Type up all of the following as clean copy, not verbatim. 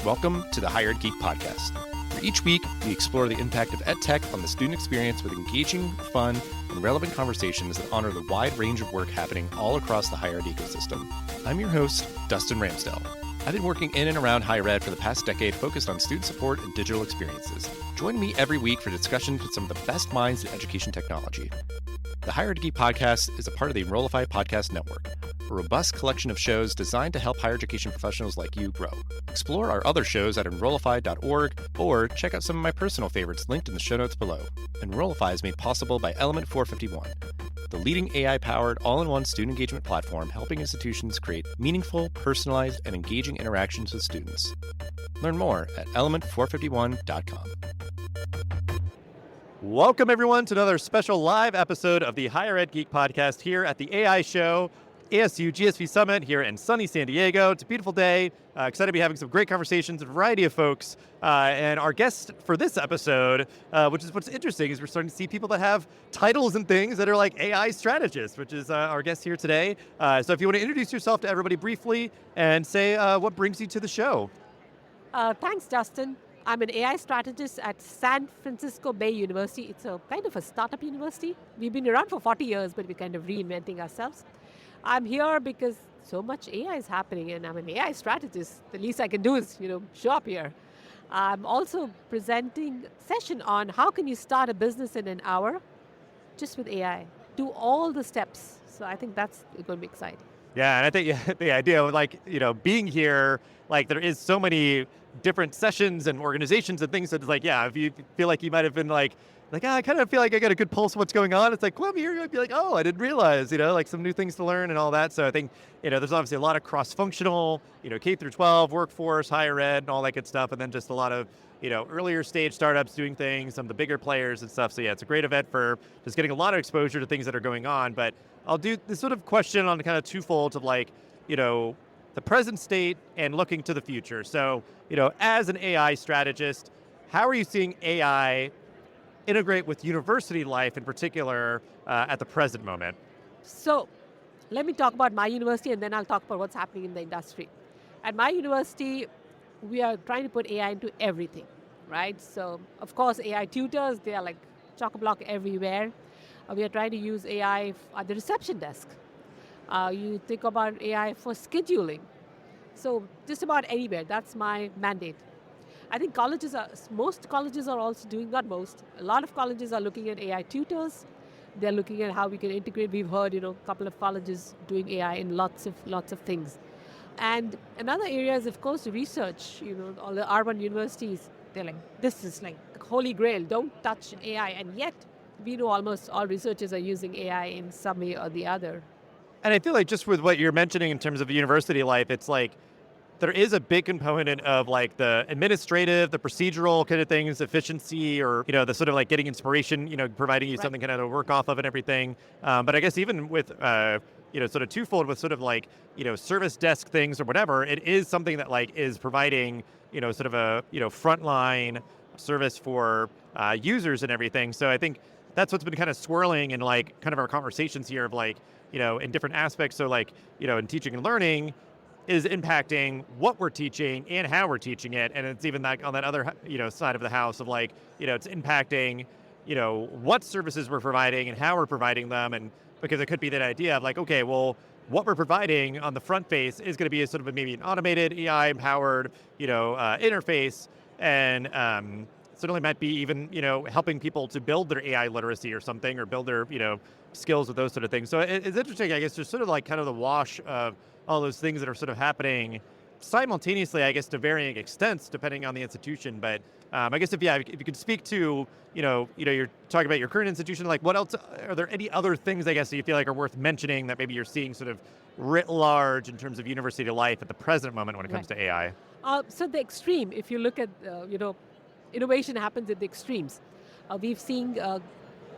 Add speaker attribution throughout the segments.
Speaker 1: Welcome to the Hired Geek Podcast, where each week we explore the impact of EdTech on the student experience with engaging, fun, and relevant conversations that honor the wide range of work happening all across the higher ed ecosystem. I'm your host, Dustin Ramsdell. I've been working in and around higher ed for the past decade focused on student support and digital experiences. Join me every week for discussions with some of the best minds in education technology. The Hired Geek Podcast is a part of the Enrollify podcast network, a robust collection of shows designed to help higher education professionals like you grow. Explore our other shows at enrollify.org or check out some of my personal favorites linked in the show notes below. Enrollify is made possible by Element 451, the leading AI-powered all-in-one student engagement platform helping institutions create meaningful, personalized, and engaging interactions with students. Learn more at element451.com. Welcome, everyone, to another special live episode of the Higher Ed Geek Podcast here at the AI Show, ASU GSV Summit here in sunny San Diego. It's a beautiful day. Excited to be having some great conversations with a variety of folks. And our guest for this episode, which is what's interesting, is we're starting to see people that have titles and things that are like AI strategists, which is our guest here today. So if you want to introduce yourself to everybody briefly and say what brings you to the show.
Speaker 2: Thanks, Dustin. I'm an AI strategist at San Francisco Bay University. It's a kind of a startup university. We've been around for 40 years, but we're kind of reinventing ourselves. I'm here because so much AI is happening, and I'm an AI strategist. The least I can do is, show up here. I'm also presenting a session on how can you start a business in an hour just with AI. Do all the steps. So I think that's going to be exciting.
Speaker 1: Yeah, and I think the idea of being here, there is so many different sessions and organizations and things that it's if you feel like you might have been I kind of feel like I got a good pulse of what's going on. It's come here, you'd be oh, I didn't realize, some new things to learn and all that. So I think, there's obviously a lot of cross-functional, K through 12, workforce, higher ed, and all that good stuff. And then just a lot of, earlier stage startups doing things, some of the bigger players and stuff. So yeah, it's a great event for just getting a lot of exposure to things that are going on. But I'll do this sort of question on kind of twofold of the present state and looking to the future. So, as an AI strategist, how are you seeing AI integrate with university life in particular at the present moment?
Speaker 2: So let me talk about my university, and then I'll talk about what's happening in the industry. At my university, we are trying to put AI into everything, right? So, of course, AI tutors, they are like chock-a-block everywhere. We are trying to use AI at the reception desk. You think about AI for scheduling. So just about anywhere, that's my mandate. I think most colleges are also doing, not most, a lot of colleges are looking at AI tutors. They're looking at how we can integrate. We've heard, a couple of colleges doing AI in lots of things. And another area is, of course, research. All the urban universities, they're like, this is like the holy grail, don't touch AI. And yet, we know almost all researchers are using AI in some way or the other.
Speaker 1: And I feel like just with what you're mentioning in terms of university life, it's there is a big component of the administrative, the procedural kind of things, efficiency, or, the sort of getting inspiration, providing you something kind of to work off of and everything. But I guess even with, sort of twofold with sort of service desk things or whatever, it is something that is providing, sort of a, frontline service for users and everything. So I think that's what's been kind of swirling in kind of our conversations here of in different aspects. So in teaching and learning is impacting what we're teaching and how we're teaching it. And it's even on that other, side of the house of it's impacting, what services we're providing and how we're providing them. And because it could be that idea of okay, well, what we're providing on the front face is going to be a sort of maybe an automated AI empowered, interface. And certainly might be even, helping people to build their AI literacy or something, or build their, skills with those sort of things. So it's interesting, I guess, just sort of kind of the wash of all those things that are sort of happening simultaneously, I guess, to varying extents, depending on the institution. But I guess if you could speak to, you're talking about your current institution, what else, are there any other things, I guess, that you feel are worth mentioning that maybe you're seeing sort of writ large in terms of university life at the present moment when it comes to AI?
Speaker 2: So the extreme, if you look at, innovation happens at the extremes. We've seen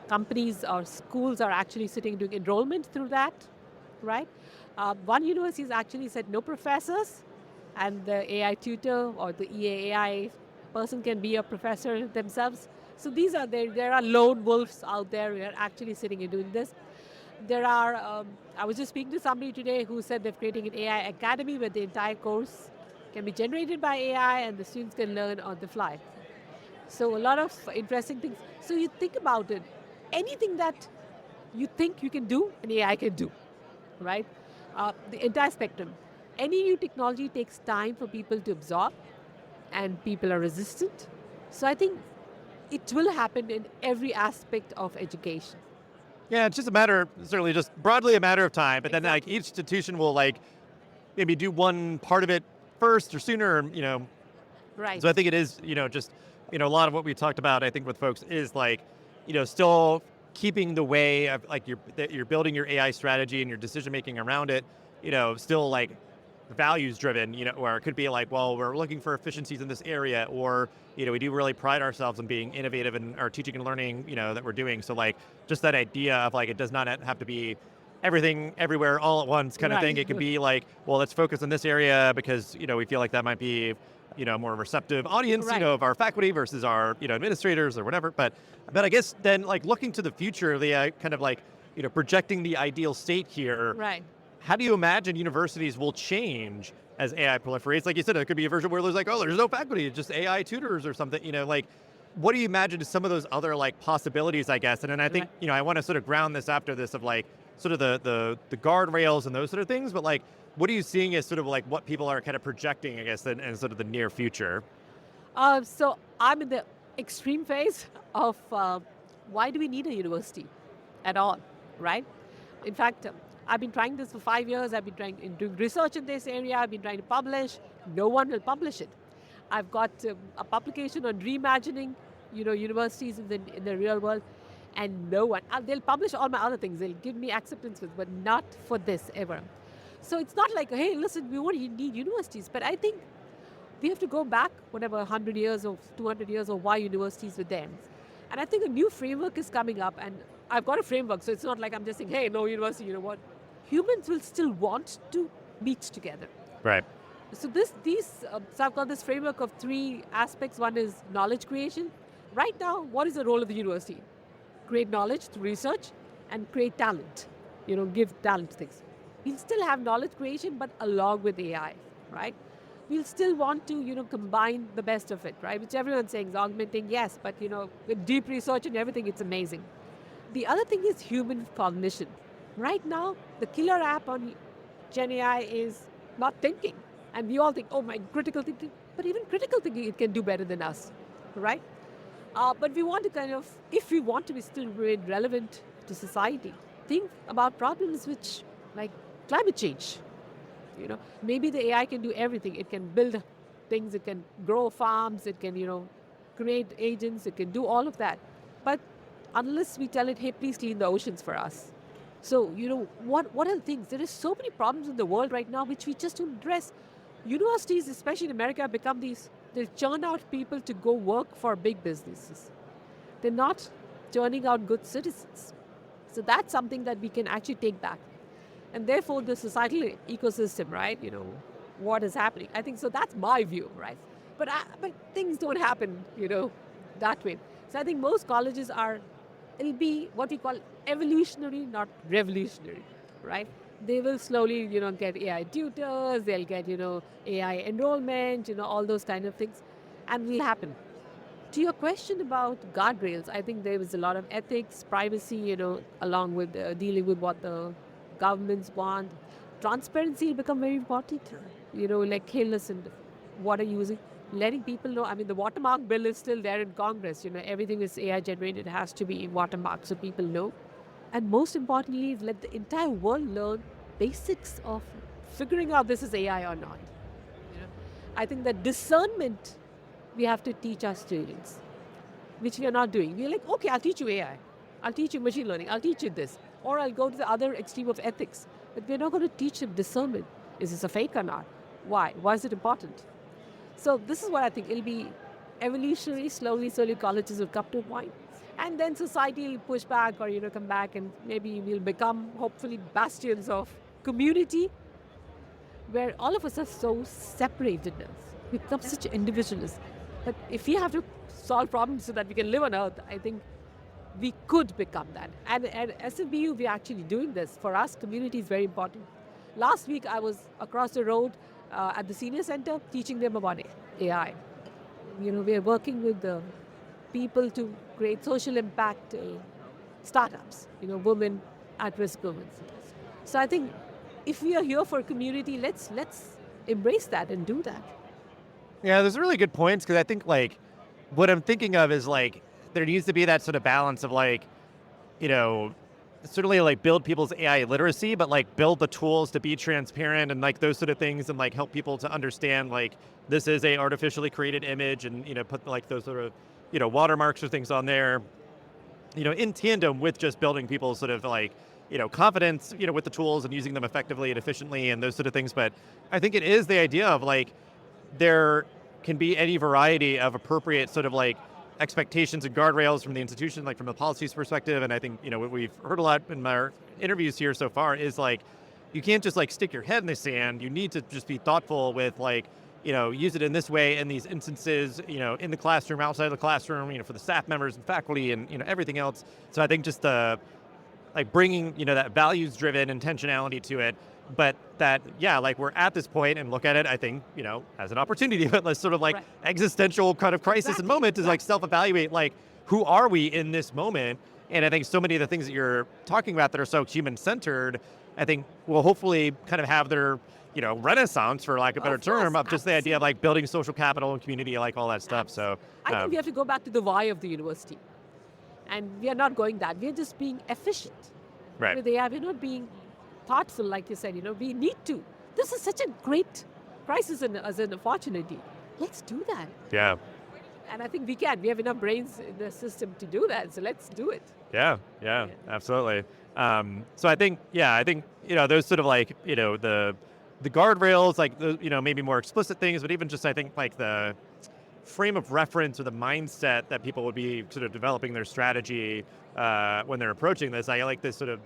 Speaker 2: companies or schools are actually sitting doing enrollment through that, right? One university has actually said no professors, and the AI tutor or the EAI person can be a professor themselves. So there are lone wolves out there who are actually sitting and doing this. There are, I was just speaking to somebody today who said they're creating an AI academy where the entire course can be generated by AI and the students can learn on the fly. So a lot of interesting things. So you think about it, anything that you think you can do, an AI can do, right? The entire spectrum. Any new technology takes time for people to absorb, and people are resistant. So I think it will happen in every aspect of education.
Speaker 1: Yeah, it's just a matter, certainly just broadly a matter of time, but then like
Speaker 2: Exactly.
Speaker 1: each institution will like maybe do one part of it first or sooner,
Speaker 2: Right.
Speaker 1: So I think it is, just, a lot of what we talked about, I think with folks is like, still keeping the way of like that you're building your AI strategy and your decision making around it, still like values driven, where it could be like, well, we're looking for efficiencies in this area, or, we do really pride ourselves on being innovative in our teaching and learning, that we're doing. So like just that idea of like, it does not have to be everything everywhere all at once kind of thing.
Speaker 2: Right.
Speaker 1: It can be like, well, let's focus on this area because, we feel like that might be, more receptive audience,
Speaker 2: Right.
Speaker 1: of our faculty versus our, administrators or whatever. But I guess then like looking to the future, the kind of like, projecting the ideal state here,
Speaker 2: Right.
Speaker 1: how do you imagine universities will change as AI proliferates? Like you said, it could be a version where there's like, oh, there's no faculty, it's just AI tutors or something, like what do you imagine as some of those other like possibilities, I guess? And then I think,
Speaker 2: Right.
Speaker 1: I want to sort of ground this after this of like sort of the guardrails and those sort of things, but like, what are you seeing as sort of like what people are kind of projecting, I guess, in sort of the near future?
Speaker 2: So I'm in the extreme phase of why do we need a university at all, right? In fact, I've been trying this for 5 years. I've been doing research in this area. I've been trying to publish. No one will publish it. I've got a publication on reimagining, universities in the real world, and no one. They'll publish all my other things. They'll give me acceptance with, but not for this ever. So it's not like, hey, listen, we won't need universities, but I think we have to go back, whatever, 100 years or 200 years or why universities were there. And I think a new framework is coming up, and I've got a framework, so it's not like I'm just saying, hey, no university, you know what? Humans will still want to meet together.
Speaker 1: Right.
Speaker 2: So so I've got this framework of 3 aspects. One is knowledge creation. Right now, what is the role of the university? Create knowledge through research and create talent, give talent things. We'll still have knowledge creation, but along with AI, right? We'll still want to, combine the best of it, right? Which everyone's saying is augmenting, yes, but, with deep research and everything, it's amazing. The other thing is human cognition. Right now, the killer app on Gen AI is not thinking. And we all think, oh my, critical thinking. But even critical thinking, it can do better than us, right? But we want to kind of, if we want to be still remain relevant to society, think about problems which, like climate change. Maybe the AI can do everything. It can build things, it can grow farms, it can, create agents, it can do all of that. But unless we tell it, hey, please clean the oceans for us. So, what are the things? There are so many problems in the world right now which we just don't address. Universities, especially in America, have become they churn out people to go work for big businesses. They're not turning out good citizens. So that's something that we can actually take back. And therefore, the societal ecosystem, right? What is happening? I think so. That's my view, right? But things don't happen, that way. So I think most colleges it'll be what we call evolutionary, not revolutionary, right? They will slowly, get AI tutors. They'll get, AI enrollment, all those kind of things, and it'll happen. To your question about guardrails, I think there was a lot of ethics, privacy, along with dealing with what the governments want. Transparency will become very important. Like, hey, listen, what are you using? Letting people know. I mean, the watermark bill is still there in Congress. Everything is AI generated. It has to be watermarked so people know. And most importantly, let the entire world learn basics of figuring out this is AI or not. I think that discernment we have to teach our students, which we are not doing. We're like, okay, I'll teach you AI. I'll teach you machine learning. I'll teach you this. Or I'll go to the other extreme of ethics. But we're not going to teach them discernment. Is this a fake or not? Why? Why is it important? So this is what I think. It'll be evolutionary, slowly colleges will come to a point. And then society will push back or, come back, and maybe we'll become, hopefully, bastions of community where all of us are so separated. We become such individualists. But if we have to solve problems so that we can live on Earth, I think we could become that. And at SMBU, we're actually doing this. For us, community is very important. Last week, I was across the road At the senior center, teaching them about AI. We are working with the people to create social impact startups, women at-risk women. So I think if we are here for community, let's embrace that and do that.
Speaker 1: Yeah, there's really good points because I think like what I'm thinking of is like there needs to be that sort of balance of like, you know, certainly like build people's AI literacy, but like build the tools to be transparent and like those sort of things and like help people to understand like this is a artificially created image and, put like those sort of, watermarks or things on there, in tandem with just building people's sort of like, confidence, with the tools and using them effectively and efficiently and those sort of things. But I think it is the idea of like, there can be any variety of appropriate sort of like expectations and guardrails from the institution, like from the policies perspective. And I think, what we've heard a lot in our interviews here so far is like, you can't just like stick your head in the sand. You need to just be thoughtful with like, use it in this way in these instances, in the classroom, outside the classroom, for the staff members and faculty and, everything else. So I think just like bringing, that values-driven intentionality to it, but that, yeah, like we're at this point and look at it, I think, as an opportunity, but let's sort of like existential kind of crisis and moment to like self-evaluate, like, who are we in this moment? And I think so many of the things that you're talking about that are so human-centered, I think will hopefully kind of have their, renaissance, for lack of a better term, of just the idea of like building social capital and community, like all that stuff. So
Speaker 2: I think we have to go back to the why of the university. And we are not going that. We are just being efficient.
Speaker 1: Right.
Speaker 2: With AI, we're not being thoughtful, like you said. We need to. This is such a great crisis as an opportunity. Let's do that.
Speaker 1: Yeah.
Speaker 2: And I think we can. We have enough brains in the system to do that. So let's do it.
Speaker 1: Yeah, absolutely. So I think, those sort of like, the guardrails, like, maybe more explicit things, but even just, I think, like the frame of reference or the mindset that people would be sort of developing their strategy when they're approaching this. I like this sort of,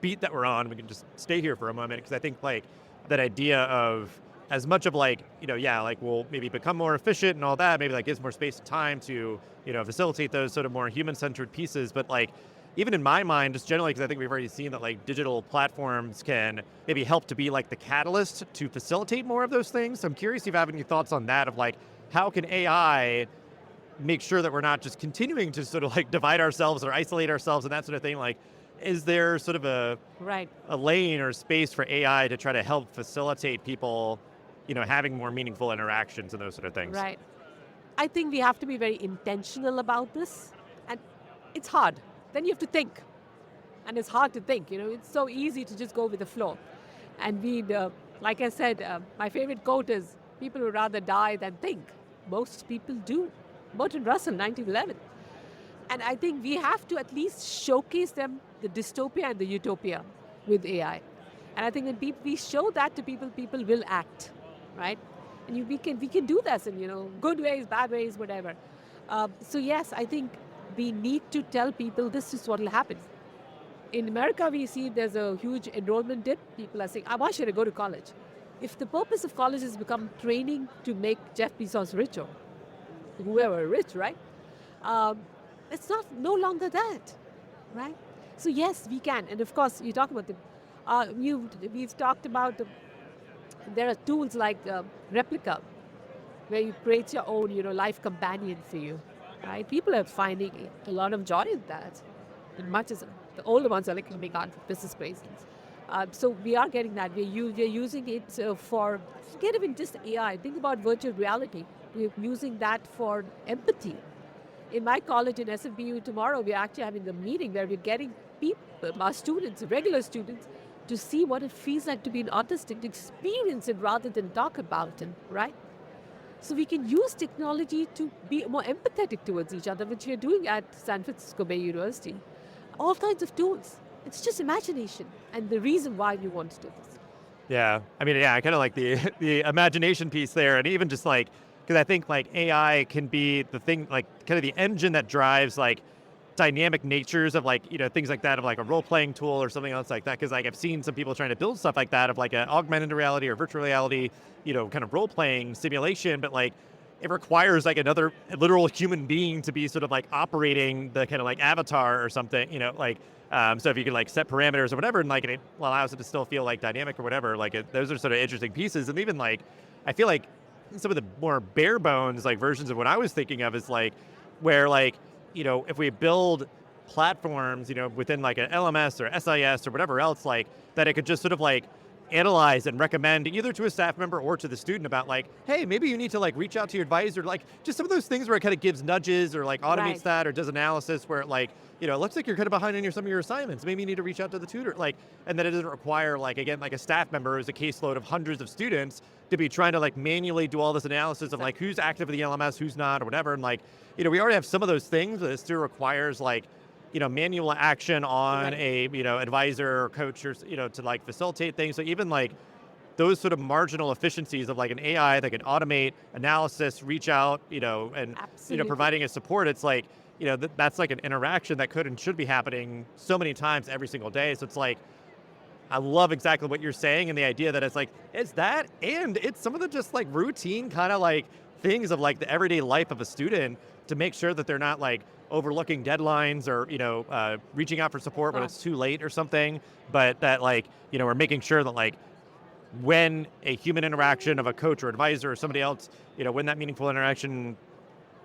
Speaker 1: beat that we're on. We can just stay here for a moment because I think like that idea of as much of like, like we'll maybe become more efficient and all that, maybe that gives more space and time to, facilitate those sort of more human-centered pieces. But like, even in my mind, just generally, because I think we've already seen that like digital platforms can maybe help to be like the catalyst to facilitate more of those things. So I'm curious if you have any thoughts on that of like, how can AI make sure that we're not just continuing to sort of like divide ourselves or isolate ourselves and that sort of thing? Like, is there sort of a lane or space for AI to try to help facilitate people, having more meaningful interactions and those sort of things?
Speaker 2: Right. I think we have to be very intentional about this. And it's hard. Then you have to think. And it's hard to think. It's so easy to just go with the flow. And like I said, my favorite quote is, people would rather die than think. Most people do. Bertrand Russell, 1911. And I think we have to at least showcase them the dystopia and the utopia with AI. And I think when we show that to people, people will act, right? And we can do this in good ways, bad ways, whatever. So yes, I think we need to tell people this is what will happen. In America, we see there's a huge enrollment dip. People are saying, why should I go to college? If the purpose of college has become training to make Jeff Bezos rich or whoever rich, right? It's no longer that, right? So yes, we can. And of course, you talk about we've talked about, there are tools like Replica, where you create your own, life companion for you, right? People are finding a lot of joy in that. And much as the older ones are like coming out for business reasons. So we are getting that. We're using it for, forget even just AI. Think about virtual reality. We're using that for empathy. In my college in SFBU tomorrow, we're actually having a meeting where we're getting people, our students, regular students, to see what it feels like to be an autistic, to experience it rather than talk about it, right? So we can use technology to be more empathetic towards each other, which we're doing at San Francisco Bay University. All kinds of tools. It's just imagination and the reason why we want to do this.
Speaker 1: Yeah, I mean, I kind of like the imagination piece there, and even just like, because I think like AI can be the thing, like kind of the engine that drives like dynamic natures of like, things like that, of like a role-playing tool or something else like that. Because like I've seen some people trying to build stuff like that of like an augmented reality or virtual reality, kind of role-playing simulation, but like it requires like another literal human being to be sort of like operating the kind of like avatar or something, like So if you can like set parameters or whatever, and like it allows it to still feel like dynamic or whatever, like those are sort of interesting pieces. And even like, I feel like some of the more bare bones like versions of what I was thinking of is like where like, if we build platforms, within like an LMS or SIS or whatever else, like that it could just sort of like analyze and recommend either to a staff member or to the student about like, hey, maybe you need to like reach out to your advisor, like just some of those things where it kind of gives nudges or like automates
Speaker 2: Right.
Speaker 1: that or does analysis where it like, it looks like you're kind of behind on some of your assignments. Maybe you need to reach out to the tutor, like, and then it doesn't require like, again, like a staff member who's a caseload of hundreds of students to be trying to like manually do all this analysis of like who's active in the LMS, who's not or whatever. And like, we already have some of those things, but it still requires like, manual action on
Speaker 2: Right.
Speaker 1: a, advisor or coach or, to like facilitate things. So even like those sort of marginal efficiencies of like an AI that can automate analysis, reach out, and,
Speaker 2: Absolutely.
Speaker 1: providing a support, it's like, that's like an interaction that could and should be happening so many times every single day. So it's like, I love exactly what you're saying and the idea that it's like, it's that and it's some of the just like routine kind of like things of like the everyday life of a student to make sure that they're not like overlooking deadlines or, reaching out for support when
Speaker 2: Oh.
Speaker 1: it's too late or something, but that like, we're making sure that like when a human interaction of a coach or advisor or somebody else, when that meaningful interaction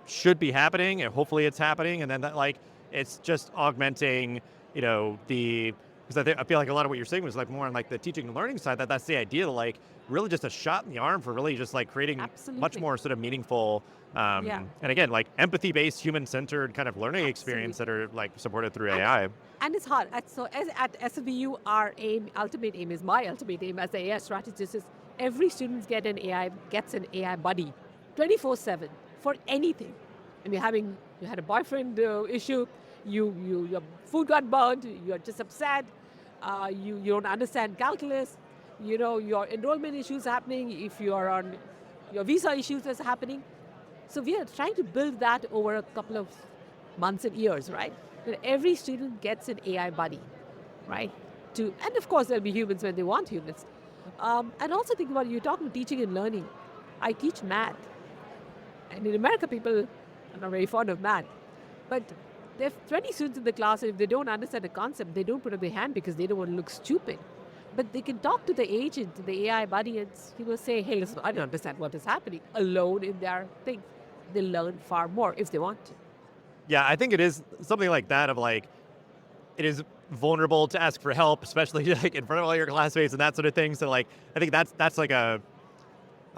Speaker 1: should be happening and hopefully it's happening. And then that like, it's just augmenting, because I feel like a lot of what you're saying was like more on like the teaching and learning side, that's the idea to like really just a shot in the arm for really just like creating much
Speaker 2: Absolutely.
Speaker 1: more sort of meaningful,
Speaker 2: Yeah.
Speaker 1: and again, like empathy-based, human-centered kind of learning experience that are like supported through
Speaker 2: And,
Speaker 1: AI.
Speaker 2: and it's hard. So at SVU, our ultimate aim is my ultimate aim as an AI strategist is every student gets an AI buddy 24/7 for anything. I mean, you had a boyfriend issue, your food got burned, you're just upset, you don't understand calculus, your enrollment issues happening, if you are on your visa issues is happening. So we are trying to build that over a couple of months and years, right? That every student gets an AI buddy, right? And of course there'll be humans when they want humans. And also think about you're talking teaching and learning. I teach math, and in America people are not very fond of math, but there are 20 students in the class, and if they don't understand the concept, they don't put up their hand because they don't want to look stupid. But they can talk to the agent, the AI buddy, and say, hey, listen, I don't understand what is happening alone in their thing. They learn far more if they want to.
Speaker 1: Yeah, I think it is something like that of like, it is vulnerable to ask for help, especially like in front of all your classmates and that sort of thing. So like, I think that's like a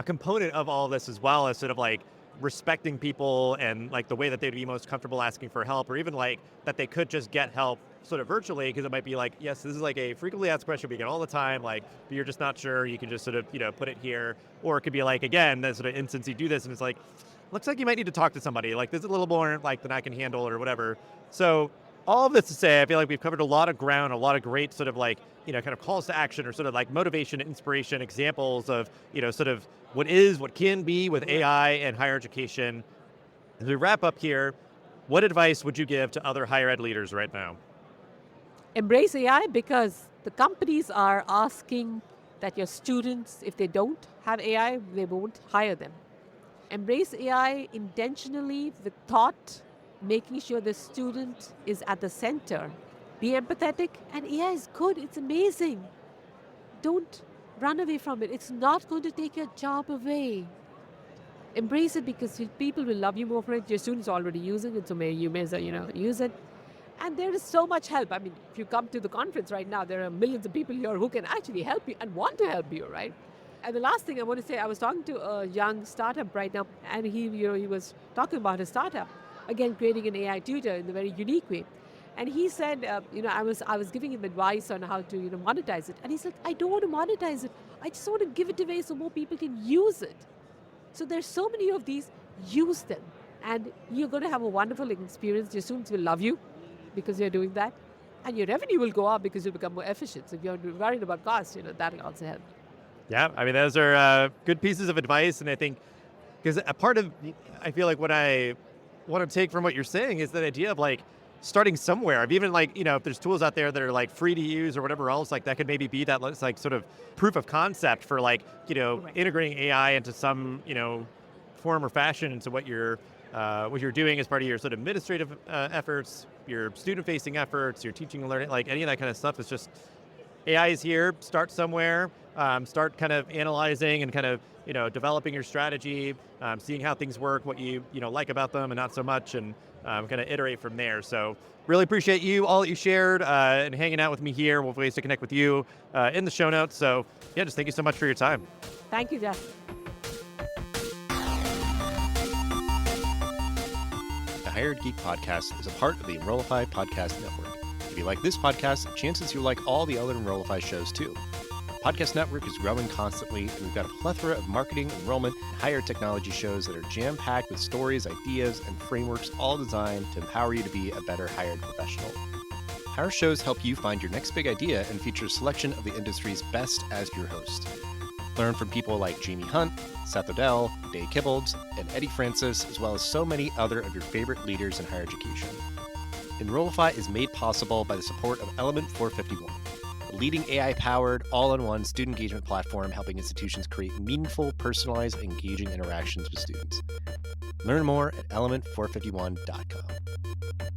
Speaker 1: component of all this as well as sort of like respecting people and like the way that they'd be most comfortable asking for help, or even like that they could just get help sort of virtually, because it might be like, yes, this is like a frequently asked question we get all the time, like, but you're just not sure, you can just sort of, put it here. Or it could be like, again, that sort of instance you do this and it's like, looks like you might need to talk to somebody, like this is a little more like than I can handle or whatever. So all of this to say, I feel like we've covered a lot of ground, a lot of great sort of like, kind of calls to action or sort of like motivation, inspiration, examples of, sort of what can be with AI and higher education. As we wrap up here, what advice would you give to other higher ed leaders right now?
Speaker 2: Embrace AI because the companies are asking that your students, if they don't have AI, they won't hire them. Embrace AI intentionally with thought, making sure the student is at the center. Be empathetic, and AI is good, it's amazing. Don't run away from it. It's not going to take your job away. Embrace it because people will love you more for it. Your students are already using it, so you may as well, use it. And there is so much help. I mean, if you come to the conference right now, there are millions of people here who can actually help you and want to help you, right? And the last thing I want to say, I was talking to a young startup right now, and he was talking about his startup, again, creating an AI tutor in a very unique way. And he said, I was giving him advice on how to, monetize it. And he said, I don't want to monetize it. I just want to give it away so more people can use it. So there's so many of these, use them. And you're going to have a wonderful experience. Your students will love you because you're doing that. And your revenue will go up because you'll become more efficient. So if you're worried about cost, that'll also help.
Speaker 1: Yeah, I mean, those are good pieces of advice. And I think, because a part of, I feel like what I want to take from what you're saying is that idea of like starting somewhere. Of even like, if there's tools out there that are like free to use or whatever else, like that could maybe be that like sort of proof of concept for like,
Speaker 2: Correct.
Speaker 1: integrating AI into some, form or fashion into what you're doing as part of your sort of administrative efforts, your student-facing efforts, your teaching and learning, like any of that kind of stuff is just AI is here. Start somewhere. Start kind of analyzing and kind of developing your strategy, seeing how things work, what you like about them and not so much, and kind of iterate from there. So really appreciate you all that you shared and hanging out with me here. We'll have ways to connect with you in the show notes. So yeah, just thank you so much for your time.
Speaker 2: Thank you, Justin.
Speaker 3: The Hired Geek Podcast is a part of the Enrollify Podcast Network. If you like this podcast, chances you like all the other Enrollify shows too. Our podcast network is growing constantly, and we've got a plethora of marketing, enrollment, and higher technology shows that are jam-packed with stories, ideas, and frameworks all designed to empower you to be a better hired professional. Our shows help you find your next big idea and feature a selection of the industry's best as your host. Learn from people like Jamie Hunt, Seth Odell, Dave Kibbolds, and Eddie Francis, as well as so many other of your favorite leaders in higher education. Enrollify is made possible by the support of Element 451, a leading AI-powered, all-in-one student engagement platform helping institutions create meaningful, personalized, engaging interactions with students. Learn more at element451.com.